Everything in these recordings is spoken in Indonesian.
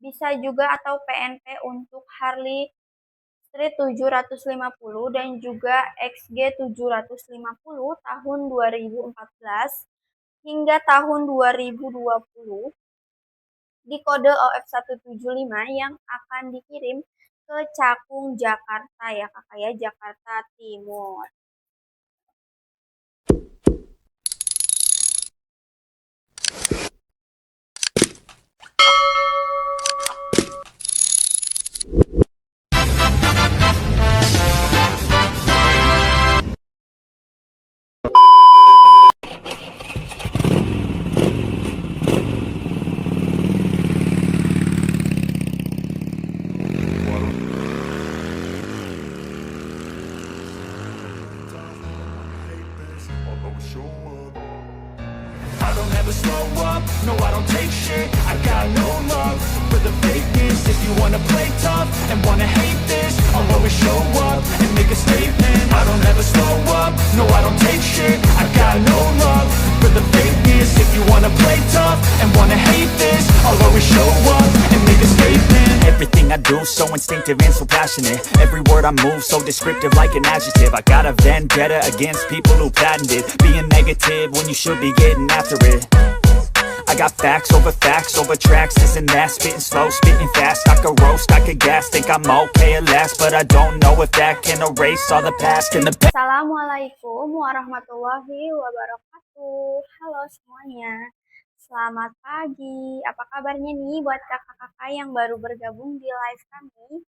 Bisa juga atau PNP untuk Harley Street 750 dan juga XG 750 tahun 2014 hingga tahun 2020 di kode OF175 yang akan dikirim ke Cakung, Jakarta ya kakak ya, Jakarta Timur. I don't ever slow up, no I don't take shit. I got no love for the fakeness. If you wanna play tough and wanna hate this, I'll always show up and make a statement. I don't ever slow up, no I don't take shit. I got no love for the fakeness. If you wanna play tough and wanna hate this, I'll always show up and make a statement. Everything I do so instinctive and so passionate. Every word I move so descriptive like an adjective. I got a vendetta against people who patented being negative when you should be getting after it. I got facts over tracks, this and that. Spitting slow, spitting fast. I could roast, I could gas. Think I'm okay at last, but I don't know if that can erase all the past and the past. Assalamualaikum warahmatullahi wabarakatuh. Halo semuanya. Selamat pagi. Apa kabarnya nih buat kakak-kakak yang baru bergabung di live kami?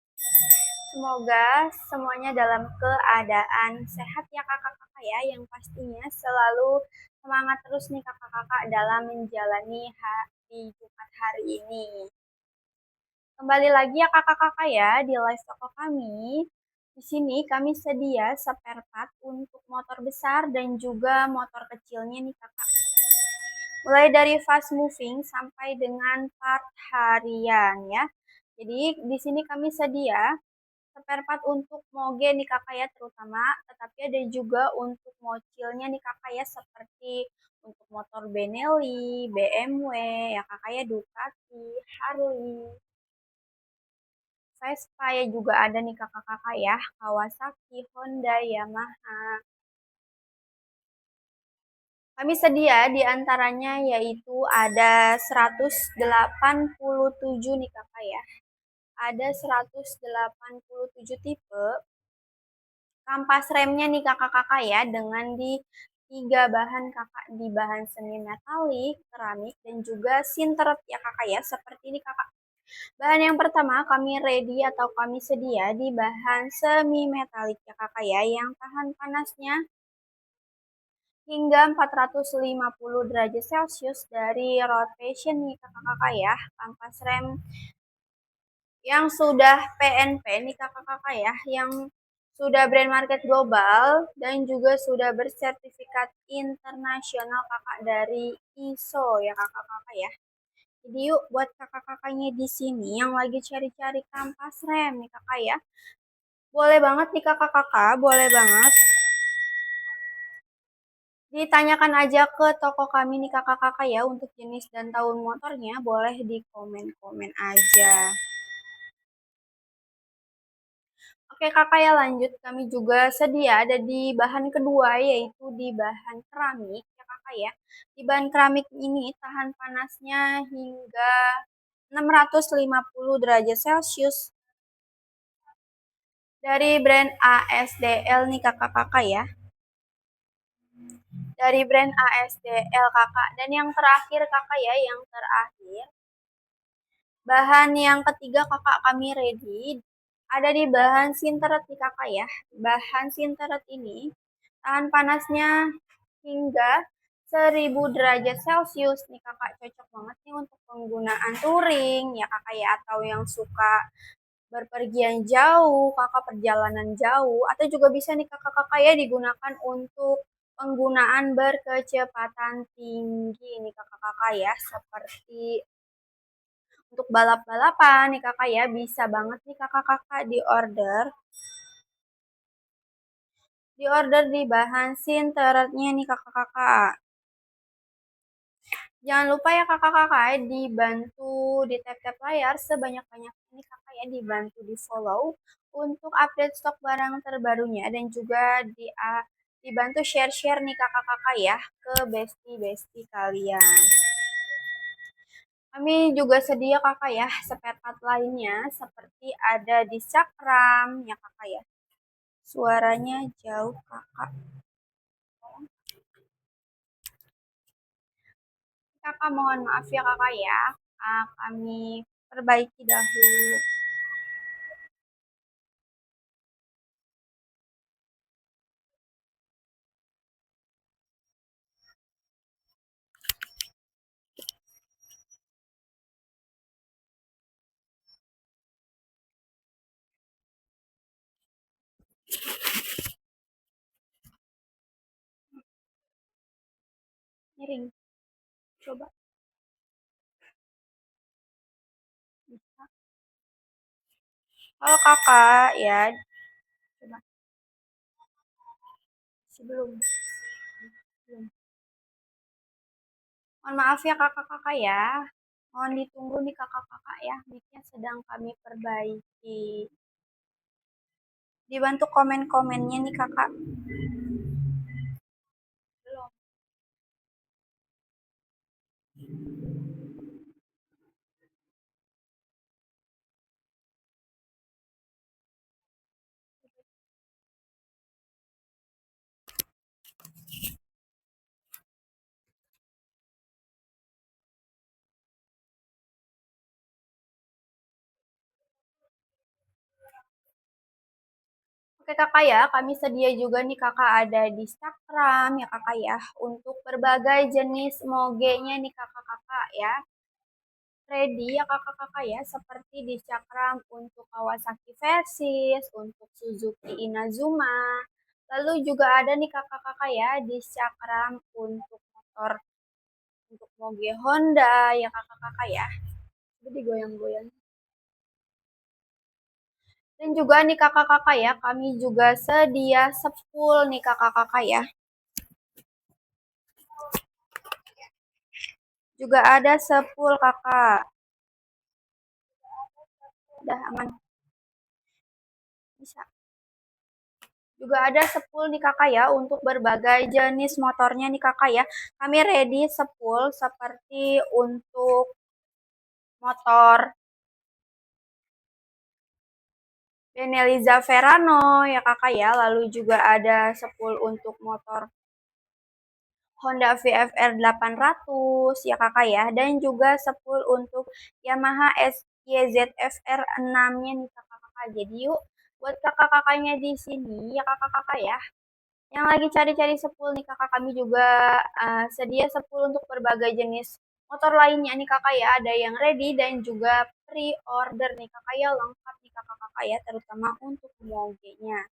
Semoga semuanya dalam keadaan sehat ya kakak-kakak ya, yang pastinya selalu semangat terus nih kakak-kakak dalam menjalani hari Jumat hari ini. Kembali lagi ya kakak-kakak ya di live toko kami. Di sini kami sedia spare part untuk motor besar dan juga motor kecilnya nih kakak. Mulai dari fast moving sampai dengan part harian ya. Jadi di sini kami sedia spare part untuk moge nih kakak ya terutama, tetapi ada juga untuk mochilnya nih kakak ya, seperti untuk motor Benelli, BMW ya kakak ya, Ducati, Harley, Vespa ya juga ada nih kakak-kakak ya, Kawasaki, Honda, Yamaha. Kami sedia di antaranya yaitu ada 187 nih kakak ya. Ada 187 tipe. Kampas remnya nih kakak-kakak ya, dengan di 3 bahan kakak, di bahan semi metalik, keramik, dan juga sinteret ya kakak ya, seperti ini kakak. Bahan yang pertama kami ready atau kami sedia di bahan semi metalik ya kakak ya, yang tahan panasnya hingga 450 derajat Celcius dari rotation nih kakak-kakak ya. Kampas rem yang sudah PNP nih kakak-kakak ya, yang sudah brand market global dan juga sudah bersertifikat internasional kakak dari ISO ya kakak-kakak ya. Jadi yuk buat kakak-kakaknya di sini yang lagi cari-cari kampas rem nih kakak ya. Boleh banget nih kakak-kakak, boleh banget. Ditanyakan aja ke toko kami nih kakak-kakak ya untuk jenis dan tahun motornya, boleh di komen-komen aja. Oke kakak ya, lanjut, kami juga sedia ada di bahan kedua yaitu di bahan keramik ya kakak ya. Di bahan keramik ini tahan panasnya hingga 650 derajat Celcius dari brand ASDL nih kakak-kakak ya. Dari brand ASDL kakak. Dan yang terakhir kakak ya, yang terakhir bahan yang ketiga kakak kami ready ada di bahan sinteret nih kakak ya. Bahan sinteret ini tahan panasnya hingga 1000 derajat Celcius nih kakak, cocok banget nih untuk penggunaan touring ya kakak ya, atau yang suka berpergian jauh, kakak perjalanan jauh, atau juga bisa nih kakak-kakak ya digunakan untuk penggunaan berkecepatan tinggi nih kakak-kakak ya, seperti untuk balap-balapan nih kakak ya, bisa banget nih kakak-kakak di order di bahan sinteretnya nih kakak-kakak. Jangan lupa ya kakak-kakak dibantu di tap-tap layar sebanyak-banyaknya nih kakak ya, dibantu di follow untuk update stok barang terbarunya dan juga dibantu share-share nih kakak-kakak ya ke bestie-bestie kalian. Kami juga sedia kakak ya spare part lainnya seperti ada di cakram ya kakak ya. Suaranya jauh kakak. Kakak mohon maaf ya kakak ya. Kami perbaiki dahulu. Miring. Coba. Bisa. Halo kakak ya. Coba. Sebelum. Belum. Mohon maaf ya kakak-kakak ya. Mohon ditunggu nih kakak-kakak ya. Mic-nya sedang kami perbaiki. Dibantu komen-komennya nih kakak. Belum. Oke kakak ya, kami sedia juga nih kakak ada di Instagram ya kakak ya. Untuk berbagai jenis moge-nya nih kakak-kakak ya. Ready ya kakak-kakak ya, seperti di Cakram untuk Kawasaki Versys, untuk Suzuki Inazuma. Lalu juga ada nih kakak-kakak ya di Cakram untuk motor untuk moge Honda ya kakak-kakak ya. Jadi goyang-goyang. Dan juga nih kakak-kakak ya, kami juga sedia sepul nih kakak-kakak ya. Juga ada sepul kakak. Udah aman. Bisa. Juga ada sepul nih kakak ya untuk berbagai jenis motornya nih kakak ya. Kami ready sepul seperti untuk motor Beneliza Verano ya kakak ya. Lalu juga ada sepul untuk motor Honda VFR 800 ya kakak ya. Dan juga sepul untuk Yamaha SYZFR 6-nya nih kakak-kakak. Jadi yuk buat kakak-kakaknya di sini ya kakak-kakak ya. Yang lagi cari-cari sepul nih kakak, kami juga sedia sepul untuk berbagai jenis motor lainnya nih kakak ya. Ada yang ready dan juga pre-order nih kakak ya, lengkap nih kakak-kakak ya, terutama untuk moge-nya.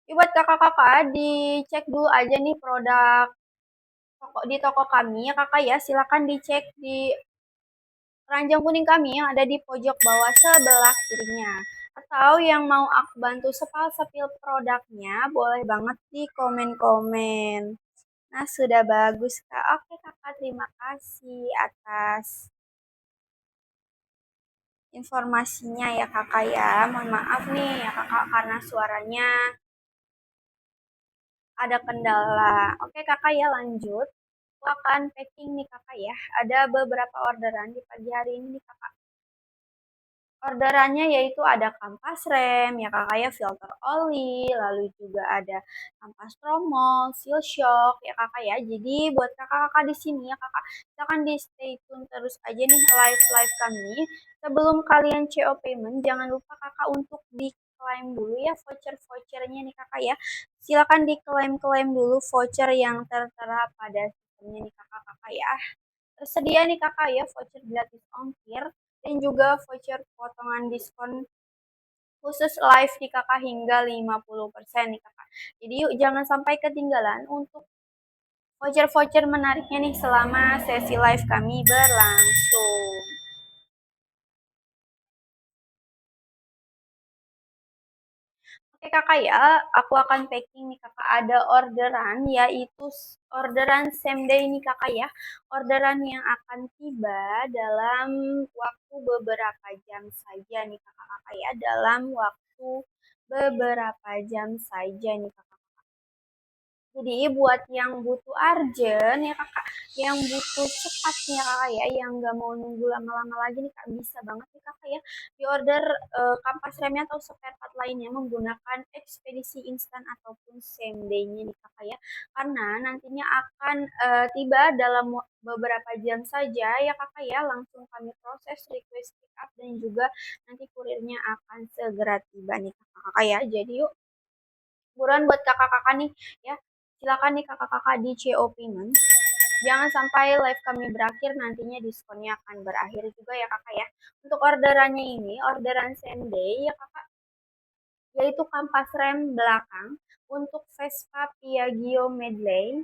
Buat kakak-kakak dicek dulu aja nih produk di toko kami ya kakak ya. Silakan dicek di keranjang kuning kami yang ada di pojok bawah sebelah kirinya. Atau yang mau aku bantu sepil produknya, boleh banget di komen-komen. Nah, sudah bagus, Kak. Oke, Kakak, terima kasih atas informasinya ya, Kakak ya. Mohon maaf nih ya, Kakak, karena suaranya ada kendala. Oke, Kakak ya, lanjut. Aku akan packing nih, Kakak ya. Ada beberapa orderan di pagi hari ini nih, Kakak. Orderannya yaitu ada kampas rem, ya kakak ya, filter oli, lalu juga ada kampas tromol, seal shock, ya kakak ya. Jadi buat kakak-kakak di sini ya kakak, silakan di stay tune terus aja nih live-live kami. Sebelum kalian CO payment, jangan lupa kakak untuk diklaim dulu ya voucher-vouchernya nih kakak ya. Silakan diklaim-klaim dulu voucher yang tertera pada sistemnya nih kakak-kakak ya. Tersedia nih kakak ya voucher gratis ongkir dan juga voucher potongan diskon khusus live nih kakak hingga 50% nih kakak. Jadi yuk jangan sampai ketinggalan untuk voucher-voucher menariknya nih selama sesi live kami berlangsung. Oke kakak ya, aku akan packing nih kakak. Ada orderan, yaitu orderan same day nih kakak ya. Orderan yang akan tiba dalam waktu beberapa jam saja nih kakak-kakak ya. Dalam waktu beberapa jam saja nih kakak. Jadi buat yang butuh urgent ya kakak, yang butuh cepat nih ya kakak ya, yang nggak mau nunggu lama-lama lagi nih kak, bisa banget nih kakak ya di order kampas remnya atau spare part lainnya menggunakan ekspedisi instan ataupun same day-nya nih kakak ya. Karena nantinya akan tiba dalam beberapa jam saja ya kakak ya, langsung kami proses request pick up dan juga nanti kurirnya akan segera tiba nih kakak-kakak ya. Jadi yuk buruan buat kakak-kakak nih ya. Silakan nih kakak-kakak di CO Payment. Jangan sampai live kami berakhir nantinya diskonnya akan berakhir juga ya kakak ya. Untuk orderannya ini orderan same day ya kakak, yaitu kampas rem belakang untuk Vespa Piaggio Medley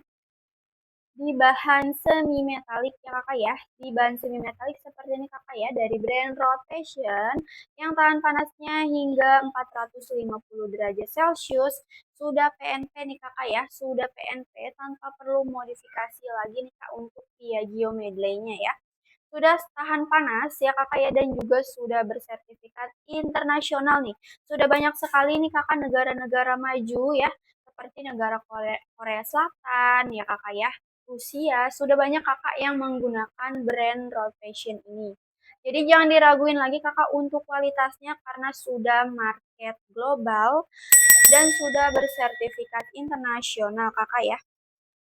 di bahan semi metalik ya kakak ya, di bahan semi metalik seperti ini kakak ya, dari brand Rotation yang tahan panasnya hingga 450 derajat Celcius. Sudah PNP nih kakak ya, sudah PNP tanpa perlu modifikasi lagi nih kak untuk Piaggio Medley-nya ya. Sudah tahan panas ya kakak ya, dan juga sudah bersertifikat internasional nih. Sudah banyak sekali nih kakak negara-negara maju ya, seperti negara Korea Selatan ya kakak ya, Rusia. Sudah banyak kakak yang menggunakan brand Road Fashion ini. Jadi jangan diraguin lagi kakak untuk kualitasnya karena sudah market global dan sudah bersertifikat internasional kakak ya.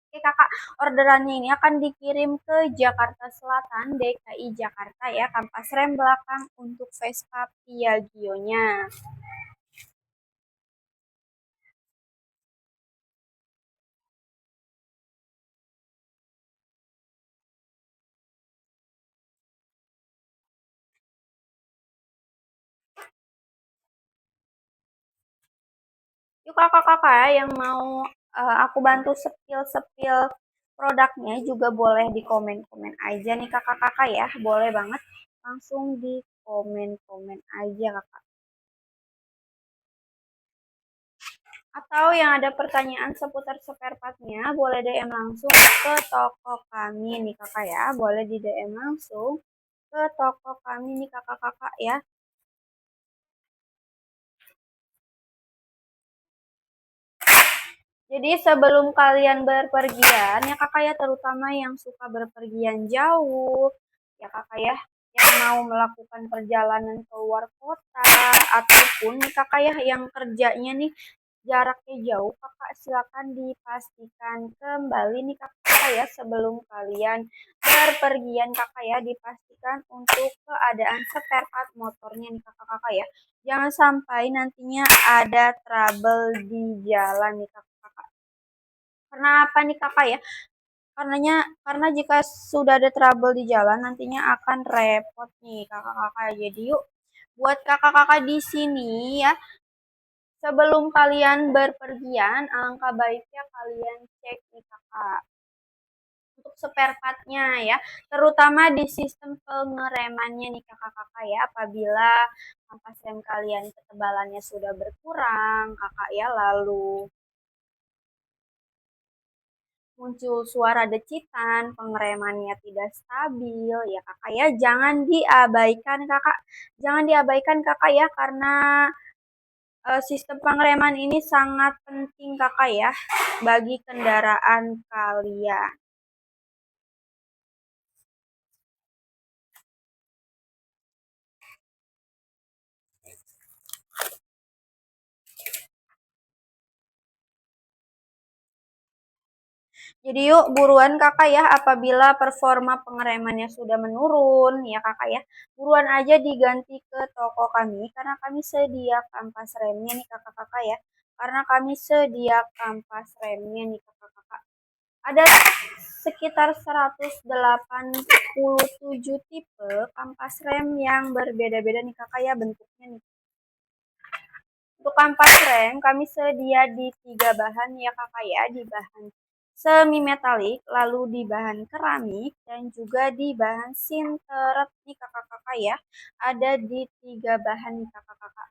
Oke kakak, orderannya ini akan dikirim ke Jakarta Selatan, DKI Jakarta ya, kampas rem belakang untuk Vespa Piaggio-nya. Yuk kakak-kakak ya, yang mau aku bantu sepil-sepil produknya juga boleh di komen-komen aja nih kakak-kakak ya, boleh banget langsung di komen-komen aja kakak. Atau yang ada pertanyaan seputar spare partnya, boleh DM langsung ke toko kami nih kakak ya. Boleh di DM langsung ke toko kami nih kakak-kakak ya. Jadi sebelum kalian berpergian ya kakak ya, terutama yang suka berpergian jauh ya kakak ya, yang mau melakukan perjalanan keluar kota ataupun nih kakak ya yang kerjanya nih jaraknya jauh, kakak silakan dipastikan kembali nih kakak ya sebelum kalian berpergian kakak ya, dipastikan untuk keadaan spare part motornya nih kakak-kakak ya. Jangan sampai nantinya ada trouble di jalan nih kakak. Karena apa nih kakak ya? Karena jika sudah ada trouble di jalan nantinya akan repot nih kakak-kakak. Jadi yuk buat kakak-kakak di sini ya, sebelum kalian berpergian alangkah baiknya kalian cek nih kakak untuk spare partnya ya, terutama di sistem pengeremannya nih kakak-kakak ya. Apabila kampas rem kalian ketebalannya sudah berkurang kakak ya, lalu muncul suara decitan, pengeremannya tidak stabil ya kakak ya, jangan diabaikan kakak, jangan diabaikan kakak ya, karena sistem pengereman ini sangat penting kakak ya bagi kendaraan kalian. Jadi yuk buruan kakak ya, apabila performa pengeremannya sudah menurun ya kakak ya, buruan aja diganti ke toko kami karena kami sedia kampas remnya nih kakak-kakak ya. Karena kami sedia kampas remnya nih kakak-kakak. Ada sekitar 187 tipe kampas rem yang berbeda-beda nih kakak ya bentuknya nih. Untuk kampas rem kami sedia di 3 bahan ya kakak ya, di bahan semi metalik, lalu di bahan keramik, dan juga di bahan sinteret nih kakak-kakak ya. Ada di 3 bahan nih kakak-kakak.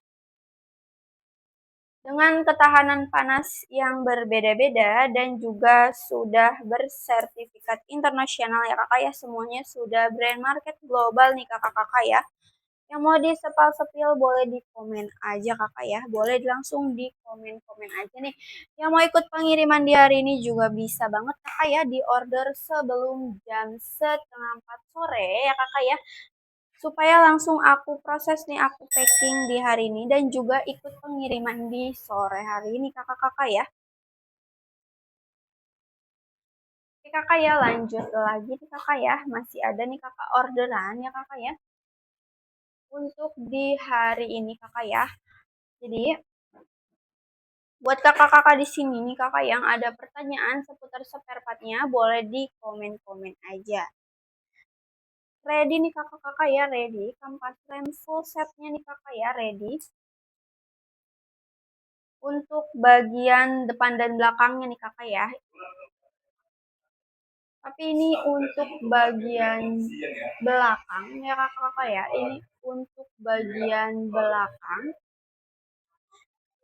dengan ketahanan panas yang berbeda-beda dan juga sudah bersertifikat internasional ya kakak ya, semuanya sudah brand market global nih kakak-kakak ya. Yang mau disepal-sepil boleh di komen aja kakak ya, boleh langsung di komen-komen aja nih. Yang mau ikut pengiriman di hari ini juga bisa banget kakak ya, di order sebelum jam setengah 4 sore ya kakak ya, supaya langsung aku proses nih, aku packing di hari ini dan juga ikut pengiriman di sore hari ini kakak-kakak ya. Oke kakak ya, lanjut lagi nih kakak ya, masih ada nih kakak orderan ya kakak ya, untuk di hari ini kakak ya. Jadi buat kakak-kakak di sini nih kakak yang ada pertanyaan seputar spare partnya, boleh di komen-komen aja. Ready nih kakak-kakak ya, ready. Kampas rem full setnya nih kakak ya, ready. Untuk bagian depan dan belakangnya nih kakak ya. Tapi ini untuk bagian belakang ya kakak-kakak ya. Ini untuk bagian belakang.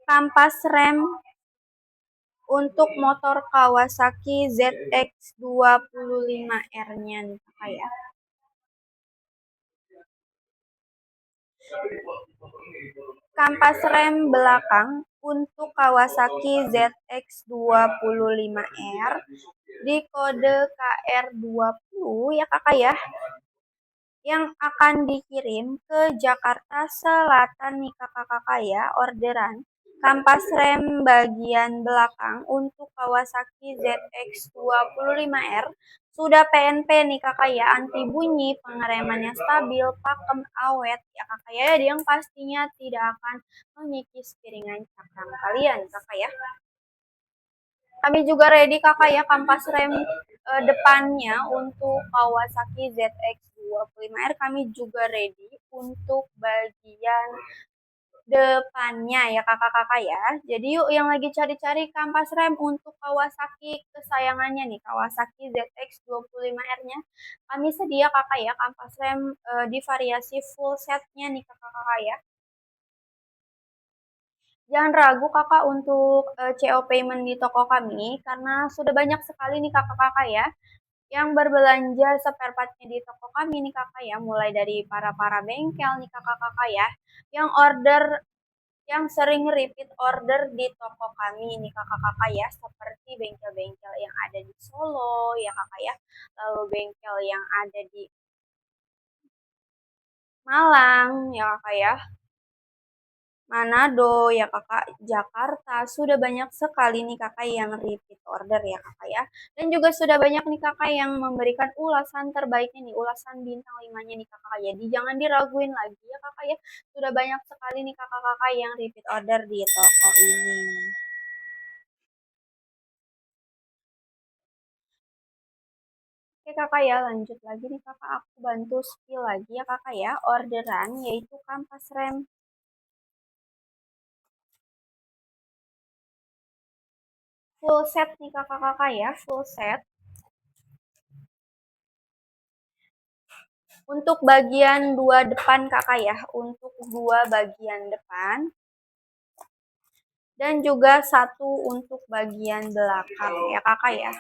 Kampas rem untuk motor Kawasaki ZX25R-nya nih kakak ya. Kampas rem belakang untuk Kawasaki ZX25R di kode KR20 ya kakak ya, yang akan dikirim ke Jakarta Selatan nih kakak-kakak ya, orderan kampas rem bagian belakang untuk Kawasaki ZX25R sudah PNP nih kakak ya, anti bunyi, pengeremannya stabil, pakem awet ya kakak ya, yang pastinya tidak akan mengikis piringan cakram kalian kakak ya. Kami juga ready kakak ya, kampas rem depannya untuk Kawasaki ZX25R kami juga ready untuk bagian depannya ya kakak-kakak ya. Jadi yuk yang lagi cari-cari kampas rem untuk Kawasaki kesayangannya nih, Kawasaki ZX25R-nya, kami sedia kakak ya kampas rem di variasi full setnya nih kakak-kakak ya. Jangan ragu kakak untuk CO payment di toko kami, karena sudah banyak sekali nih kakak-kakak ya yang berbelanja spare partnya di toko kami nih kakak ya, mulai dari para bengkel nih kakak-kakak ya, yang order, yang sering repeat order di toko kami nih kakak-kakak ya, seperti bengkel-bengkel yang ada di Solo ya kakak ya, lalu bengkel yang ada di Malang ya kakak ya, Manado ya kakak, Jakarta, sudah banyak sekali nih kakak yang repeat order ya kakak ya. Dan juga sudah banyak nih kakak yang memberikan ulasan terbaiknya nih, ulasan bintang 5-nya nih kakak. Jadi jangan diraguin lagi ya kakak ya. Sudah banyak sekali nih kakak-kakak yang repeat order di toko ini. Oke kakak ya, lanjut lagi nih kakak, aku bantu spill lagi ya kakak ya, orderan yaitu kampas rem full set nih kakak-kakak ya, full set. Untuk bagian dua depan kakak ya, untuk dua bagian depan. Dan juga satu untuk bagian belakang ya kakak ya.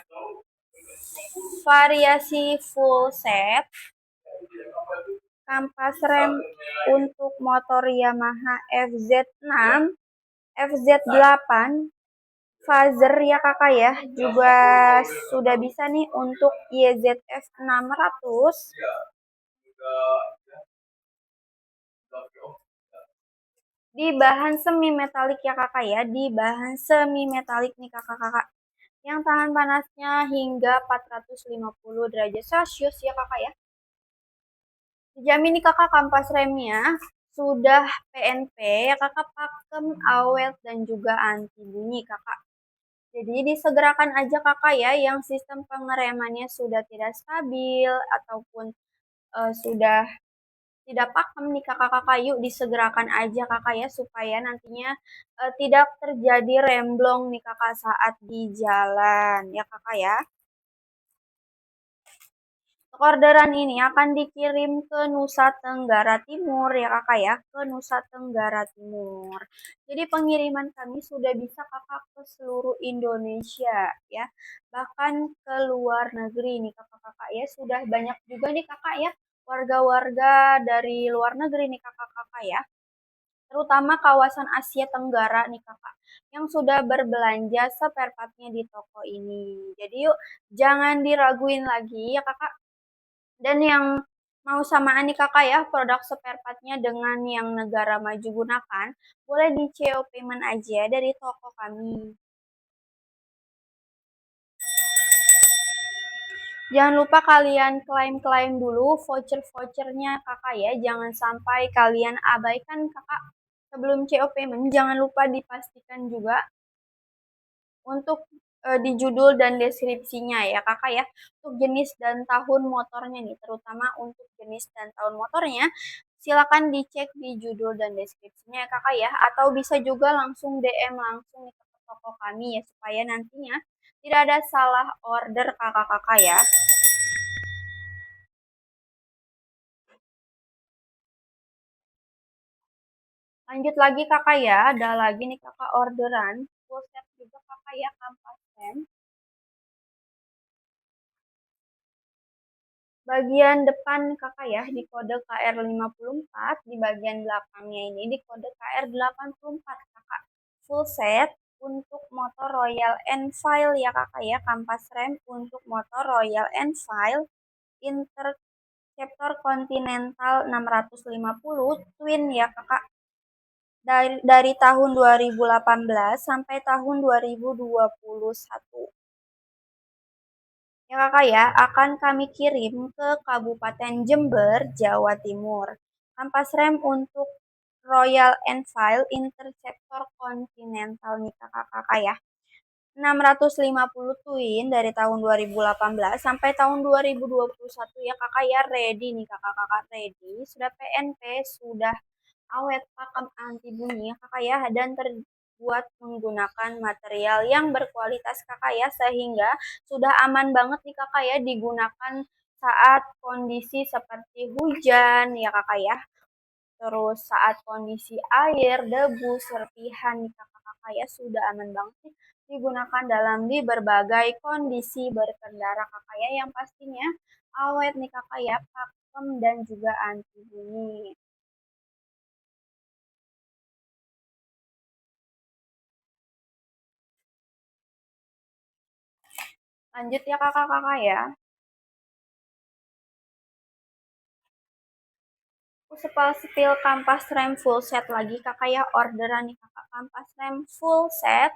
Variasi full set. Kampas rem untuk motor Yamaha FZ6, FZ8, Fazer ya kakak ya. Juga sudah bisa nih untuk YZF 600. Di bahan semi metalik ya kakak ya, di bahan semi metalik nih kakak-kakak, yang tahan panasnya hingga 450 derajat Celcius ya kakak ya. Dijamin nih kakak kampas remnya sudah PNP ya kakak, pakem, awet, dan juga anti bunyi kakak. Jadi disegerakan aja kakak ya yang sistem pengeremannya sudah tidak stabil ataupun sudah tidak pakem nih kakak-kakak, yuk disegerakan aja kakak ya, supaya nantinya tidak terjadi remblong nih kakak saat di jalan ya kakak ya. Orderan ini akan dikirim ke Nusa Tenggara Timur ya kakak ya, ke Nusa Tenggara Timur. Jadi pengiriman kami sudah bisa kakak ke seluruh Indonesia ya, bahkan ke luar negeri nih kakak-kakak ya. Sudah banyak juga nih kakak ya, warga-warga dari luar negeri nih kakak-kakak ya, terutama kawasan Asia Tenggara nih kakak, yang sudah berbelanja spare partnya di toko ini. Jadi yuk, jangan diraguin lagi ya kakak. Dan yang mau samaan nih kakak ya, produk spare partnya dengan yang negara maju gunakan, boleh di CO payment aja dari toko kami. Jangan lupa kalian klaim-klaim dulu voucher-vouchernya kakak ya, jangan sampai kalian abaikan kakak. Sebelum CO payment, jangan lupa dipastikan juga untuk di judul dan deskripsinya ya kakak ya, untuk jenis dan tahun motornya nih, terutama untuk jenis dan tahun motornya silakan dicek di judul dan deskripsinya ya kakak ya, atau bisa juga langsung DM langsung ke toko kami ya, supaya nantinya tidak ada salah order kakak-kakak ya. Lanjut lagi kakak ya, ada lagi nih kakak orderan full set juga kakak ya, kampas rem. Bagian depan kakak ya di kode KR54, di bagian belakangnya ini di kode KR84 kakak. Full set untuk motor Royal Enfield ya kakak ya, kampas rem untuk motor Royal Enfield Interceptor Continental 650 Twin ya kakak. Dari tahun 2018 sampai tahun 2021. Ya kakak ya, akan kami kirim ke Kabupaten Jember, Jawa Timur. Kampas rem untuk Royal Enfield Interceptor Continental nih kakak-kakak ya. 650 Twin dari tahun 2018 sampai tahun 2021 ya kakak ya, ready nih kakak-kakak, ready. Sudah PNP, sudah awet, pakem anti bunyi ya kakak ya, dan terbuat menggunakan material yang berkualitas kakak ya, sehingga sudah aman banget nih kakak ya digunakan saat kondisi seperti hujan ya kakak ya, terus saat kondisi air, debu, serpihan nih kakak-kakak ya, sudah aman banget nih digunakan dalam di berbagai kondisi berkendara kakak ya, yang pastinya awet nih kakak ya, pakem dan juga anti bunyi. Lanjut ya kakak-kakak ya. Aku sepil kampas rem full set lagi kakak ya, orderan nih kakak, kampas rem full set.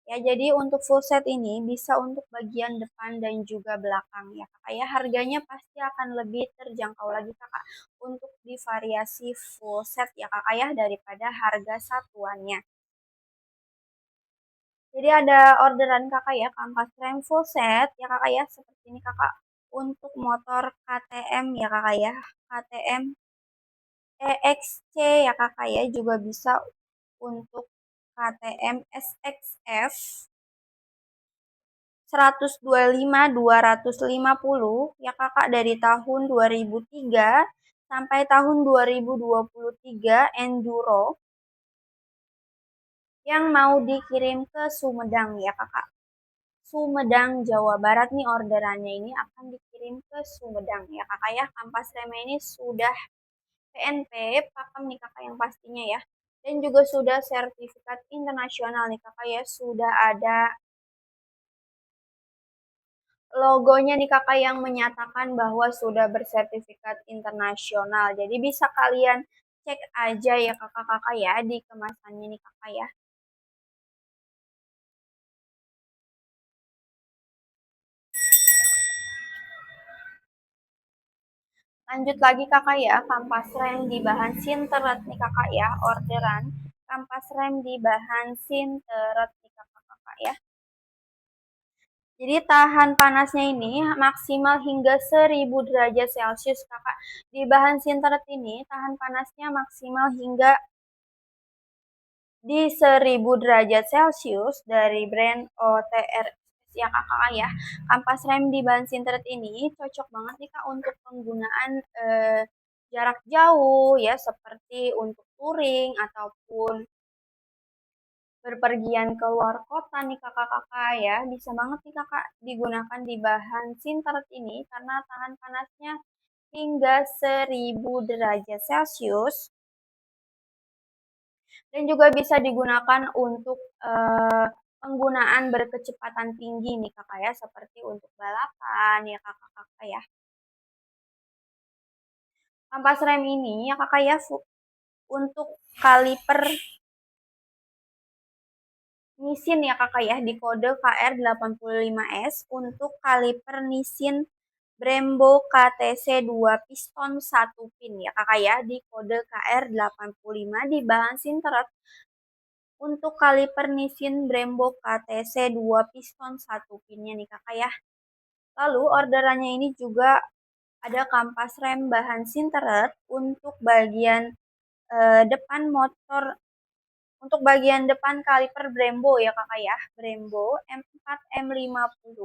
Ya, jadi untuk full set ini bisa untuk bagian depan dan juga belakang ya kakak ya. Harganya pasti akan lebih terjangkau lagi kakak untuk di variasi full set ya kakak ya, daripada harga satuannya. Jadi ada orderan kakak ya, kampas rem full set ya kakak ya, seperti ini kakak. Untuk motor KTM ya kakak ya, KTM EXC ya kakak ya, juga bisa untuk KTM SXF 125 250 ya kakak, dari tahun 2003 sampai tahun 2023 Enduro, yang mau dikirim ke Sumedang ya kakak. Sumedang, Jawa Barat nih, orderannya ini akan dikirim ke Sumedang ya kakak ya. Kampas remnya ini sudah PNP, pakem nih kakak yang pastinya ya. Dan juga sudah sertifikat internasional nih kakak ya. Sudah ada logonya nih kakak yang menyatakan bahwa sudah bersertifikat internasional. Jadi bisa kalian cek aja ya kakak-kakak ya di kemasannya nih kakak ya. Lanjut lagi kakak ya, kampas rem di bahan sinteret nih kakak ya, orderan kampas rem di bahan sinteret nih kakak-kakak ya. Jadi tahan panasnya ini maksimal hingga 1000 derajat Celcius kakak. Di bahan sinteret ini tahan panasnya maksimal hingga di 1000 derajat Celcius, dari brand OTR ya kakak ya. Kampas rem di bahan sintret ini cocok banget nih kak untuk penggunaan jarak jauh ya, seperti untuk touring ataupun berpergian ke luar kota nih kakak-kakak ya. Bisa banget nih kakak digunakan di bahan sintret ini karena tahan panasnya hingga 1000 derajat Celcius dan juga bisa digunakan untuk penggunaan berkecepatan tinggi nih kakak ya, seperti untuk balapan ya kakak-kakak ya. Kampas rem ini ya kakak ya untuk kaliper Nisin ya kakak ya di kode KR85S, untuk kaliper Nisin Brembo KTC 2 piston 1 pin ya kakak ya di kode KR85 di bahan sintret. Untuk kaliper Nisin Brembo KTC 2 piston 1 pinnya nih kakak ya. Lalu orderannya ini juga ada kampas rem bahan sintret untuk bagian depan motor, untuk bagian depan kaliper Brembo ya kakak ya. Brembo M4 M50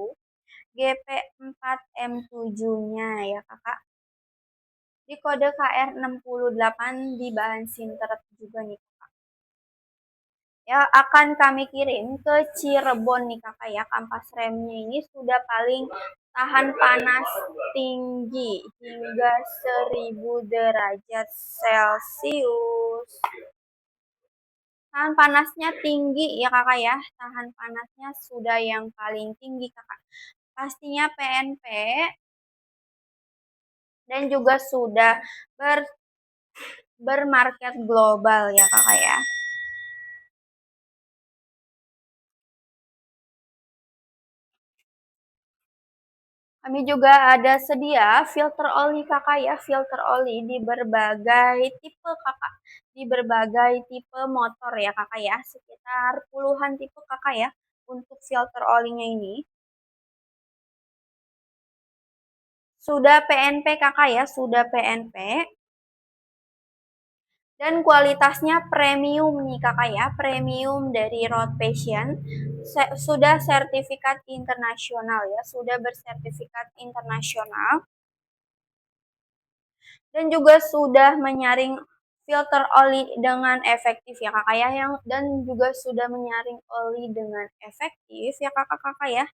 GP4 M7-nya ya kakak. Di kode KR68 di bahan sintret juga nih kakak. Ya akan kami kirim ke Cirebon nih kakak ya. Kampas remnya ini sudah paling tahan panas tinggi hingga 1000 derajat Celcius. Tahan panasnya tinggi ya kakak ya. Tahan panasnya sudah yang paling tinggi kakak. Pastinya PNP dan juga sudah bermarket global ya kakak ya. Kami juga ada sedia filter oli kakak ya, filter oli di berbagai tipe kakak, di berbagai tipe motor ya kakak ya, sekitar puluhan tipe kakak ya untuk filter olinya ini. Sudah PNP kakak ya, sudah PNP. Dan kualitasnya premium nih kakak ya, premium dari Road Passion. Sudah sertifikat internasional ya, sudah bersertifikat internasional. Dan juga sudah menyaring filter oli dengan efektif ya kakak ya, dan juga sudah menyaring oli dengan efektif ya kakak-kakak ya,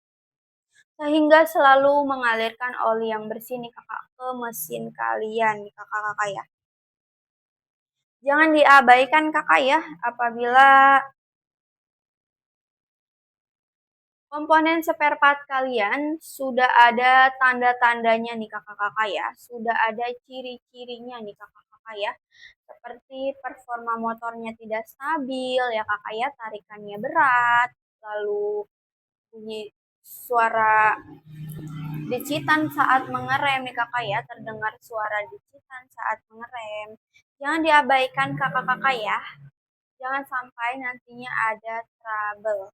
sehingga selalu mengalirkan oli yang bersih nih kakak ke mesin kalian nih kakak-kakak ya. Jangan diabaikan kakak ya, apabila komponen spare part kalian sudah ada tanda-tandanya nih kakak-kakak ya, sudah ada ciri-cirinya nih kakak-kakak ya, seperti performa motornya tidak stabil ya kakak ya, tarikannya berat, lalu bunyi suara decitan saat mengerem nih kakak ya, terdengar suara decitan saat mengerem. Jangan diabaikan kakak-kakak ya, jangan sampai nantinya ada trouble.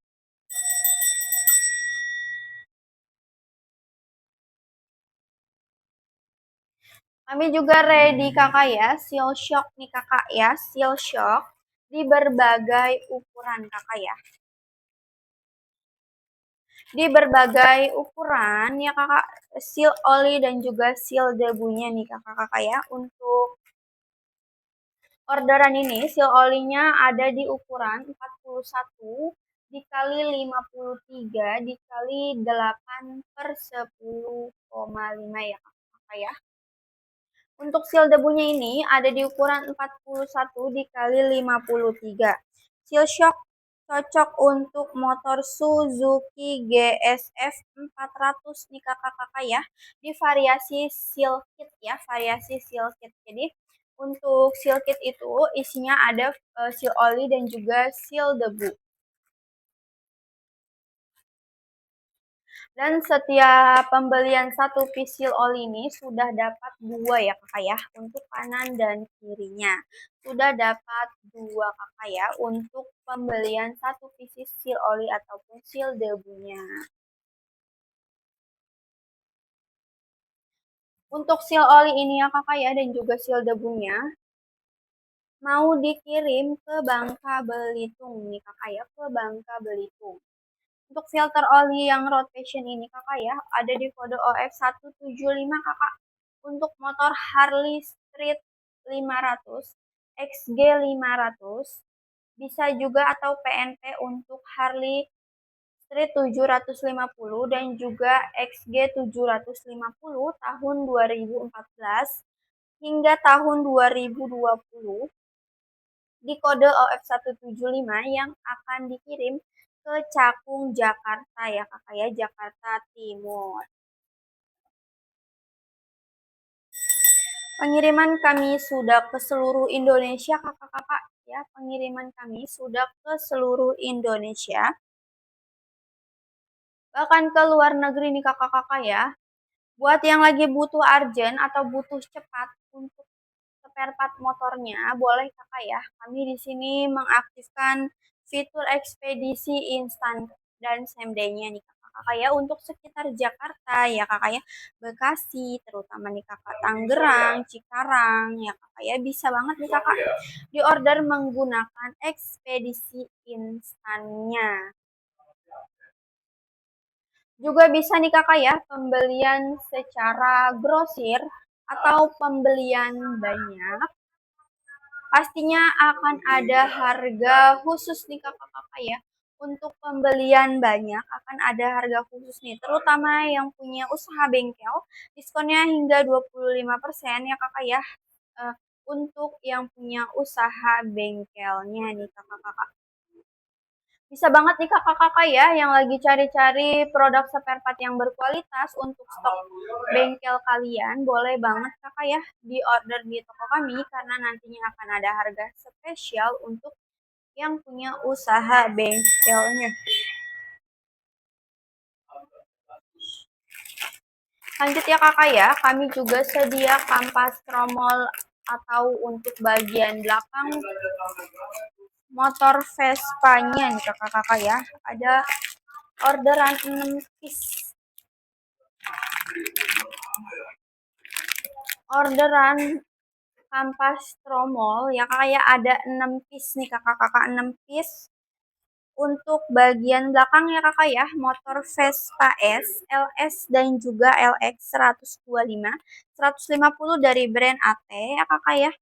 Kami juga ready kakak ya, seal shock nih kakak ya, seal shock di berbagai ukuran kakak ya. Di berbagai ukuran ya kakak, seal oli dan juga seal debunya nih kakak-kakak ya. Untuk orderan ini seal olinya ada di ukuran 41 dikali 53 dikali 8/10,5 ya kakak ya. Untuk seal debunya ini ada di ukuran 41 dikali 53. Seal shock cocok untuk motor Suzuki GSF 400 nih kakak-kakak ya. Di variasi seal kit ya, variasi seal kit. Jadi untuk seal kit itu isinya ada seal oli dan juga seal debu. Dan setiap pembelian satu piece seal oli ini sudah dapat 2 ya kakak ya, untuk kanan dan kirinya. Sudah dapat 2 kakak ya untuk pembelian satu piece seal oli ataupun seal debunya. Untuk seal oli ini ya kakak ya dan juga seal debunya mau dikirim ke Bangka Belitung nih kakak ya, ke Bangka Belitung. Untuk filter oli yang road passion ini kakak ya, ada di kode OF175 kakak. Untuk motor Harley Street 500, XG 500, bisa juga atau PNP untuk Harley Street 750 dan juga XG 750 tahun 2014 hingga tahun 2020 di kode OF175 yang akan dikirim ke Cakung, Jakarta ya kakak ya, Jakarta Timur. Pengiriman kami sudah ke seluruh Indonesia kakak-kakak ya, pengiriman kami sudah ke seluruh Indonesia. Bahkan ke luar negeri nih kakak-kakak ya. Buat yang lagi butuh urgent atau butuh cepat untuk spare part motornya, boleh kakak ya. Kami di sini mengaktifkan fitur ekspedisi instan dan same day-nya nih kakak ya untuk sekitar Jakarta ya kakak ya, Bekasi terutama nih kakak, Tangerang, Cikarang ya kakak ya, bisa banget nih kakak di order menggunakan ekspedisi instannya. Juga bisa nih kakak ya, pembelian secara grosir atau pembelian banyak. Pastinya akan ada harga khusus nih kakak-kakak ya. Untuk pembelian banyak akan ada harga khusus nih, terutama yang punya usaha bengkel, diskonnya hingga 25% ya kakak ya. Eh, untuk yang punya usaha bengkelnya nih kakak-kakak. Bisa banget nih kakak-kakak ya yang lagi cari-cari produk spare part yang berkualitas untuk stok bengkel kalian. Boleh banget kakak ya di order di toko kami karena nantinya akan ada harga spesial untuk yang punya usaha bengkelnya. Lanjut ya kakak ya, kami juga sedia kampas tromol atau untuk bagian belakang motor Vespa-nya nih kakak-kakak ya. Ada orderan 6 piece. Orderan kampas tromol ya kayak ada 6 piece nih kakak-kakak, 6 piece untuk bagian belakang ya kakak ya, motor Vespa S, LS dan juga LX 125 150 dari brand AT ya kakak ya.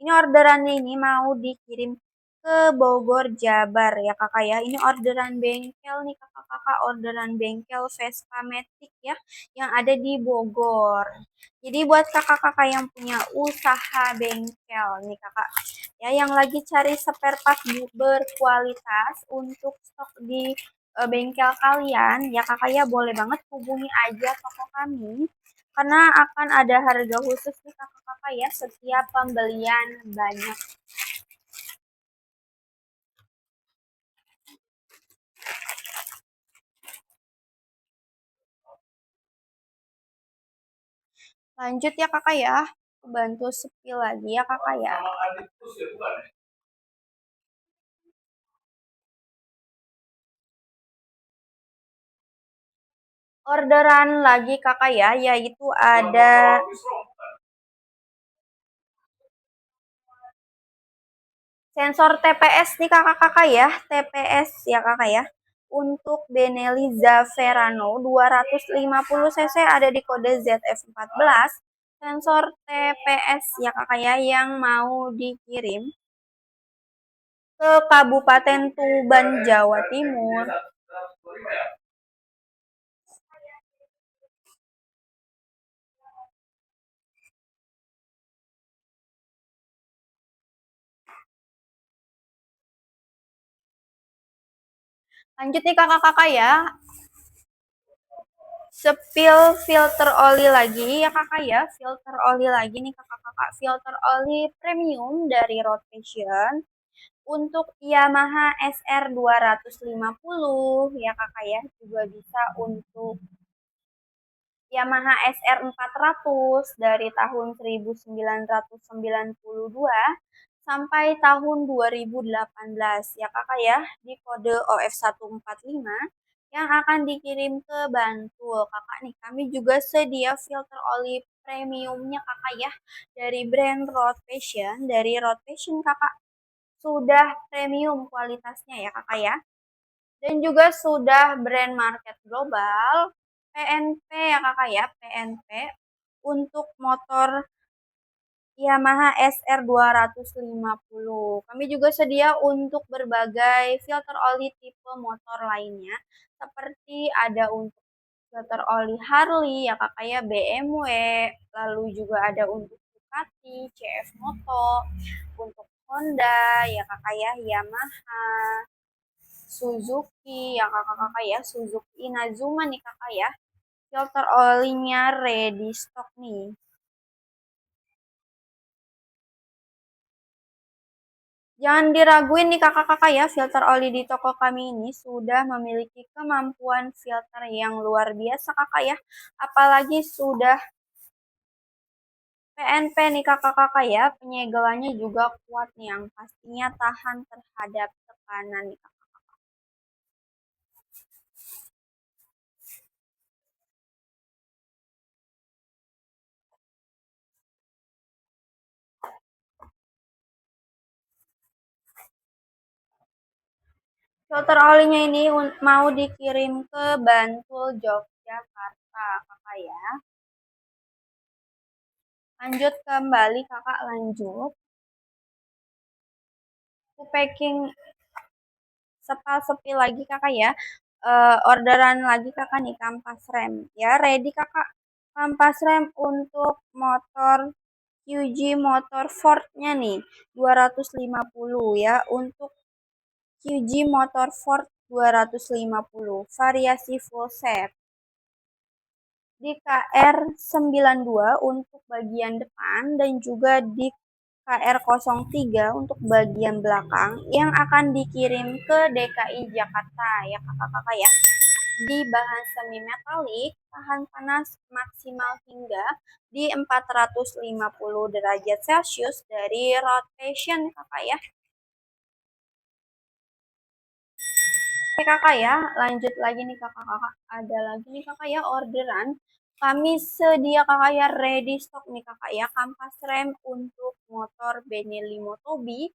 Ini orderannya ini mau dikirim ke Bogor, Jabar ya kakak ya. Ini orderan bengkel nih kakak-kakak, orderan bengkel Vespa Matic ya yang ada di Bogor. Jadi buat kakak-kakak yang punya usaha bengkel nih kakak ya, yang lagi cari spare part berkualitas untuk stok di bengkel kalian ya kakak ya, boleh banget hubungi aja toko kami karena akan ada harga khusus nih kakak-kakak ya setiap pembelian banyak. Lanjut ya kakak ya, bantu spill lagi ya kakak ya. Orderan lagi kakak ya, yaitu ada sensor TPS nih kakak-kakak ya, TPS ya kakak ya. Untuk Benelli Zaverano 250 cc ada di kode ZF14. Sensor TPS ya kakak ya yang mau dikirim ke Kabupaten Tuban, Jawa Timur. Lanjut nih kakak-kakak ya, spill filter oli lagi ya kakak ya, filter oli lagi nih kakak-kakak, filter oli premium dari Road Passion untuk Yamaha SR 250 ya kakak ya, juga bisa untuk Yamaha SR 400 dari tahun 1992 sampai tahun 2018 ya kakak ya, di kode OF145 yang akan dikirim ke Bantul kakak nih. Kami juga sedia filter oli premiumnya kakak ya dari brand Road Passion, dari Road Passion kakak, sudah premium kualitasnya ya kakak ya. Dan juga sudah brand market global, PNP ya kakak ya, PNP untuk motor Yamaha SR 250. Kami juga sedia untuk berbagai filter oli tipe motor lainnya, seperti ada untuk filter oli Harley ya kakak ya, BMW, lalu juga ada untuk Ducati, CF Moto, untuk Honda ya kakak ya, Yamaha, Suzuki ya kakak-kakak ya, Suzuki Inazuma nih kakak ya. Filter olinya ready stock nih. Jangan diraguin nih kakak-kakak ya, filter oli di toko kami ini sudah memiliki kemampuan filter yang luar biasa kakak ya. Apalagi sudah PNP nih kakak-kakak ya, penyegelannya juga kuat nih yang pastinya tahan terhadap tekanan nih kakak. Filter olinya ini mau dikirim ke Bantul, Yogyakarta kakak ya. Lanjut kembali kakak, lanjut. Aku packing sepal sepi lagi kakak ya. Orderan lagi kakak nih kampas rem. Ya ready kakak. Kampas rem untuk motor QG motor Ford-nya nih 250 ya. Untuk QG motor Ford 250 variasi full set. Di KR 92 untuk bagian depan dan juga di KR 03 untuk bagian belakang yang akan dikirim ke DKI Jakarta ya kakak-kakak ya. Di bahan semi metalik, tahan panas maksimal hingga di 450 derajat Celcius dari rotation kakak ya. Oke kakak ya, lanjut lagi nih kakak-kakak. Ada lagi nih kakak ya orderan. Kami sedia kakak ya ready stock nih kakak ya. Kampas rem untuk motor Benelli Motobi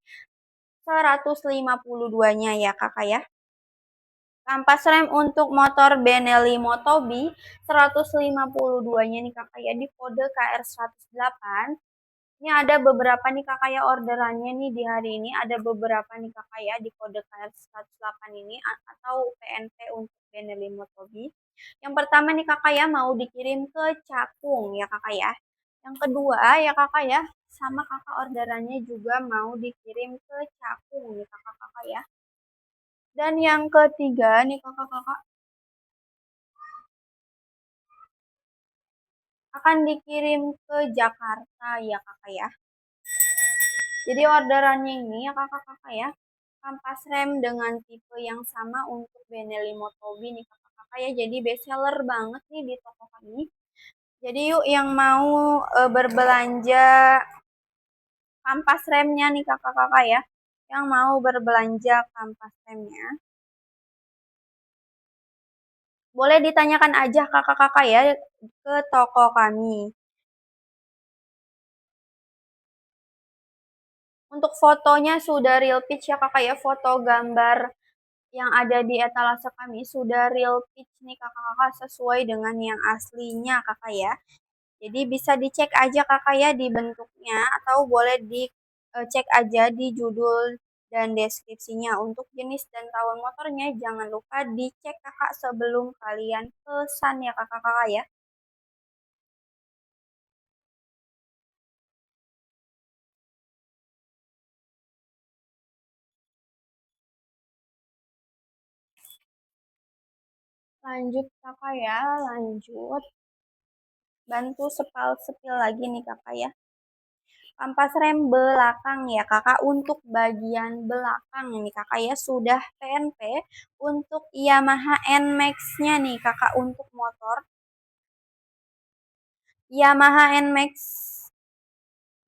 152-nya ya kakak ya. Kampas rem untuk motor Benelli Motobi 152-nya nih kakak ya di kode KR 108. Ini ada beberapa nih kakak ya orderannya nih di hari ini. Ada beberapa nih kakak ya di kode KR 108 ini atau PNP untuk Benelli Motobi. Yang pertama nih kakak ya mau dikirim ke Cakung ya kakak ya. Yang kedua ya kakak ya sama kakak orderannya juga mau dikirim ke Cakung nih kakak-kakak ya. Dan yang ketiga nih kakak-kakak akan dikirim ke Jakarta ya kakak ya. Jadi orderannya ini ya kakak-kakak ya, kampas rem dengan tipe yang sama untuk Benelli Motobi nih kakak-kakak ya. Jadi best seller banget nih di toko kami. Jadi yuk yang mau berbelanja kampas remnya nih kakak-kakak ya. Yang mau berbelanja kampas remnya. Boleh ditanyakan aja kakak-kakak ya ke toko kami. Untuk fotonya sudah real pitch ya kakak ya, foto gambar yang ada di etalase kami sudah real pitch nih kakak-kakak sesuai dengan yang aslinya kakak ya. Jadi bisa dicek aja kakak ya di bentuknya atau boleh dicek aja di judul dan deskripsinya. Untuk jenis dan tahun motornya jangan lupa dicek kakak sebelum kalian pesan ya kakak-kakak ya. Lanjut kakak ya, lanjut. Bantu sepil lagi nih kakak ya. Kampas rem belakang ya kakak untuk bagian belakang ini kakak ya sudah PNP untuk Yamaha NMAX-nya nih kakak untuk motor Yamaha NMAX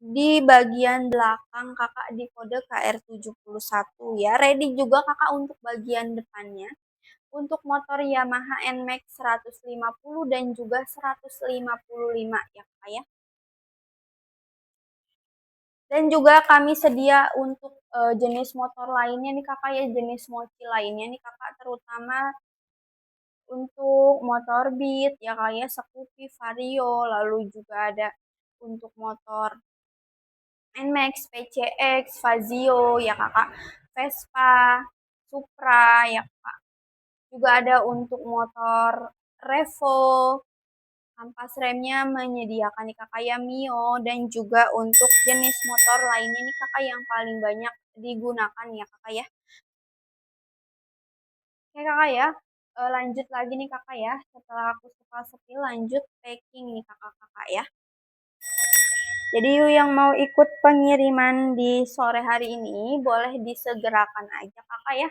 di bagian belakang kakak di kode KR 71 ya. Ready juga kakak untuk bagian depannya. Untuk motor Yamaha NMAX 150 dan juga 155 ya kakak ya. Dan juga kami sedia untuk jenis motor lainnya nih kakak ya, jenis mochi lainnya nih kakak, terutama untuk motor Beat ya kak ya, Scoopy, Vario, lalu juga ada untuk motor NMAX, PCX, Fazio ya kakak, Vespa, Supra ya kakak. Juga ada untuk motor Revo, ampas remnya menyediakan nih kakak ya Mio, dan juga untuk jenis motor lainnya nih kakak yang paling banyak digunakan ya kakak ya. Oke kakak ya, lanjut lagi nih kakak ya. Setelah aku sepi lanjut packing nih kakak-kakak ya. Jadi yuk yang mau ikut pengiriman di sore hari ini boleh disegerakan aja kakak ya.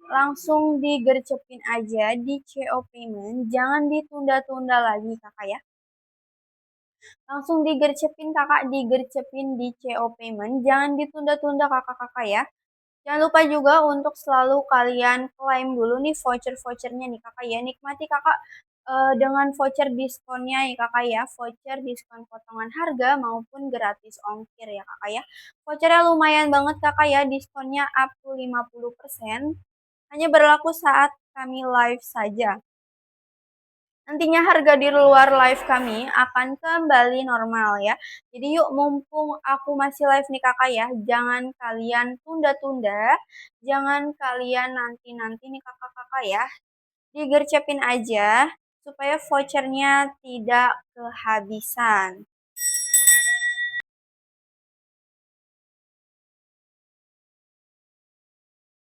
Langsung digercepin aja di CO Payment, jangan ditunda-tunda lagi kakak ya. Langsung digercepin kakak, digercepin di CO Payment, jangan ditunda-tunda kakak-kakak ya. Jangan lupa juga untuk selalu kalian klaim dulu nih voucher-vouchernya nih kakak ya. Nikmati kakak dengan voucher diskonnya ya kakak ya. Voucher diskon potongan harga maupun gratis ongkir ya kakak ya. Vouchernya lumayan banget kakak ya. Diskonnya up to 50%. Hanya berlaku saat kami live saja. Nantinya harga di luar live kami akan kembali normal ya. Jadi yuk mumpung aku masih live nih kakak ya, jangan kalian tunda-tunda, jangan kalian nanti-nanti nih kakak-kakak ya. Digercepin aja supaya vouchernya tidak kehabisan.